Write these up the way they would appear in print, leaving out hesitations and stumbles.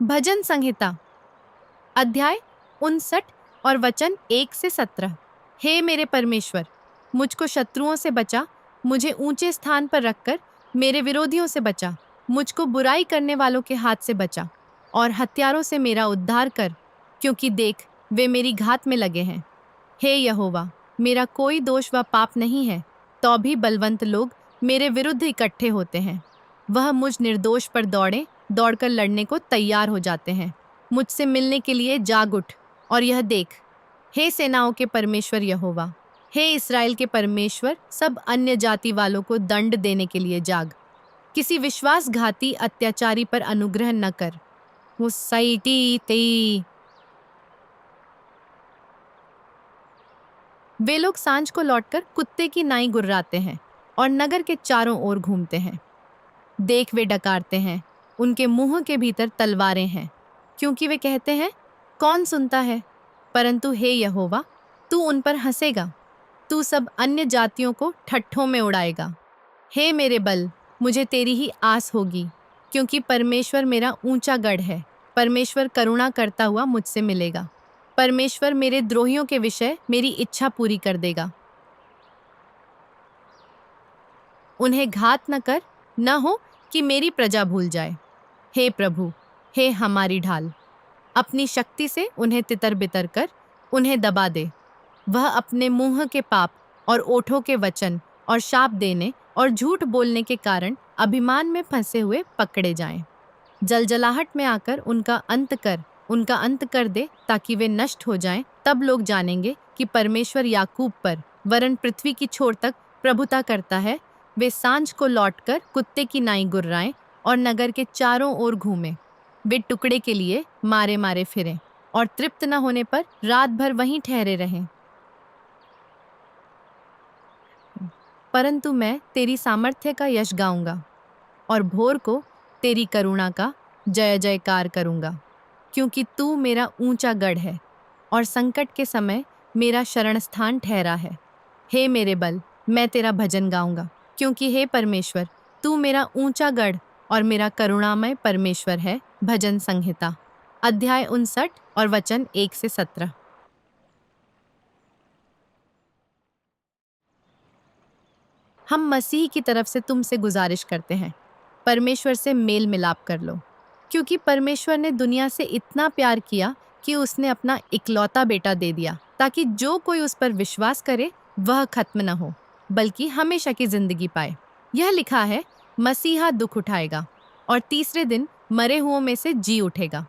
भजन संहिता अध्याय 59 और वचन 1 से 17। हे मेरे परमेश्वर, मुझको शत्रुओं से बचा, मुझे ऊंचे स्थान पर रखकर मेरे विरोधियों से बचा, मुझको बुराई करने वालों के हाथ से बचा और हत्यारों से मेरा उद्धार कर, क्योंकि देख वे मेरी घात में लगे हैं। हे यहोवा, मेरा कोई दोष व पाप नहीं है, तो भी बलवंत लोग मेरे विरुद्ध इकट्ठे होते हैं। वह मुझ निर्दोष पर दौड़कर लड़ने को तैयार हो जाते हैं। मुझसे मिलने के लिए जाग उठ और यह देख। हे सेनाओं के परमेश्वर यहोवा, हे इस्राएल के परमेश्वर, सब अन्य जाति वालों को दंड देने के लिए जाग। किसी विश्वासघाती अत्याचारी पर अनुग्रह न कर। मुस्सैटी तेई। वे लोग सांझ को लौटकर कुत्ते की नाई गुर्राते हैं और नगर के चारों ओर घूमते हैं। देख वे डकारते हैं, उनके मुंह के भीतर तलवारें हैं, क्योंकि वे कहते हैं, कौन सुनता है? परंतु हे यहोवा, तू उन पर हंसेगा, तू सब अन्य जातियों को ठट्ठों में उड़ाएगा। हे मेरे बल, मुझे तेरी ही आस होगी, क्योंकि परमेश्वर मेरा ऊंचा गढ़ है। परमेश्वर करुणा करता हुआ मुझसे मिलेगा। परमेश्वर मेरे द्रोहियों के विषय मेरी इच्छा पूरी कर देगा। उन्हें घात न कर, न हो कि मेरी प्रजा भूल जाए। हे प्रभु, हे हमारी ढाल, अपनी शक्ति से उन्हें तितर बितर कर उन्हें दबा दे। वह अपने मुंह के पाप और ओठों के वचन और शाप देने और झूठ बोलने के कारण अभिमान में फंसे हुए पकड़े जाएं। जलजलाहट में आकर उनका अंत कर दे, ताकि वे नष्ट हो जाएं। तब लोग जानेंगे कि परमेश्वर याकूब पर वरन पृथ्वी की छोर तक प्रभुता करता है। वे सांझ को लौटकर कुत्ते की नाई गुर्राएं और नगर के चारों ओर घूमें। वे टुकड़े के लिए मारे मारे फिरें और तृप्त न होने पर रात भर वहीं ठहरे रहें। परंतु मैं तेरी सामर्थ्य का यश गाऊंगा और भोर को तेरी करुणा का जय जयकार करूंगा, क्योंकि तू मेरा ऊंचा गढ़ है और संकट के समय मेरा शरण स्थान ठहरा है। हे मेरे बल, मैं तेरा भजन गाऊंगा, क्योंकि हे परमेश्वर, तू मेरा ऊंचा गढ़ और मेरा करुणामय परमेश्वर है। भजन संहिता अध्याय 59 और वचन 1 से 17। हम मसीह की तरफ से तुमसे गुजारिश करते हैं, परमेश्वर से मेल मिलाप कर लो, क्योंकि परमेश्वर ने दुनिया से इतना प्यार किया कि उसने अपना इकलौता बेटा दे दिया, ताकि जो कोई उस पर विश्वास करे वह खत्म न हो, बल्कि हमेशा की जिंदगी पाए। यह लिखा है, मसीहा दुख उठाएगा और तीसरे दिन मरे हुओं में से जी उठेगा,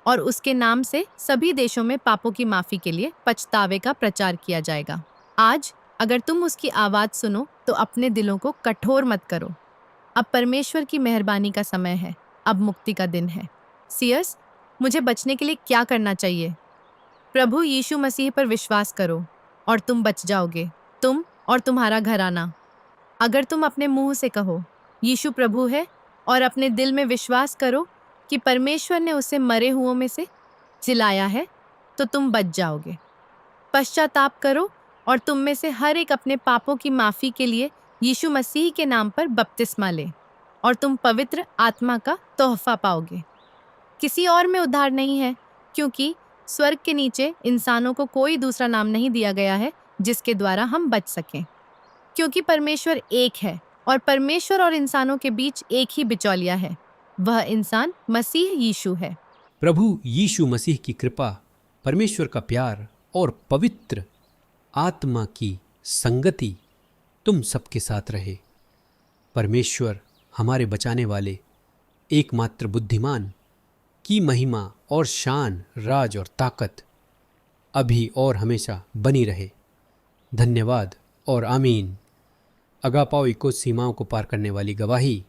और उसके नाम से सभी देशों में पापों की माफी के लिए पछतावे का प्रचार किया जाएगा। आज अगर तुम उसकी आवाज सुनो तो अपने दिलों को कठोर मत करो। अब परमेश्वर की मेहरबानी का समय है, अब मुक्ति का दिन है। सीयस, मुझे बचने के लिए क्या करना चाहिए? प्रभु यीशु मसीह पर विश्वास करो और तुम बच जाओगे, तुम और तुम्हारा घराना। अगर तुम अपने मुंह से कहो यीशु प्रभु है और अपने दिल में विश्वास करो कि परमेश्वर ने उसे मरे हुओं में से जिलाया है, तो तुम बच जाओगे। पश्चाताप करो और तुम में से हर एक अपने पापों की माफी के लिए यीशु मसीह के नाम पर बपतिस्मा ले, और तुम पवित्र आत्मा का तोहफा पाओगे। किसी और में उद्धार नहीं है, क्योंकि स्वर्ग के नीचे इंसानों को कोई दूसरा नाम नहीं दिया गया है जिसके द्वारा हम बच सकें। क्योंकि परमेश्वर एक है और परमेश्वर और इंसानों के बीच एक ही बिचौलिया है, वह इंसान मसीह यीशु है। प्रभु यीशु मसीह की कृपा, परमेश्वर का प्यार और पवित्र आत्मा की संगति तुम सबके साथ रहे। परमेश्वर हमारे बचाने वाले एकमात्र बुद्धिमान की महिमा और शान, राज और ताकत अभी और हमेशा बनी रहे। धन्यवाद और आमीन। अगापाओ इको सीमाओं को पार करने वाली गवाही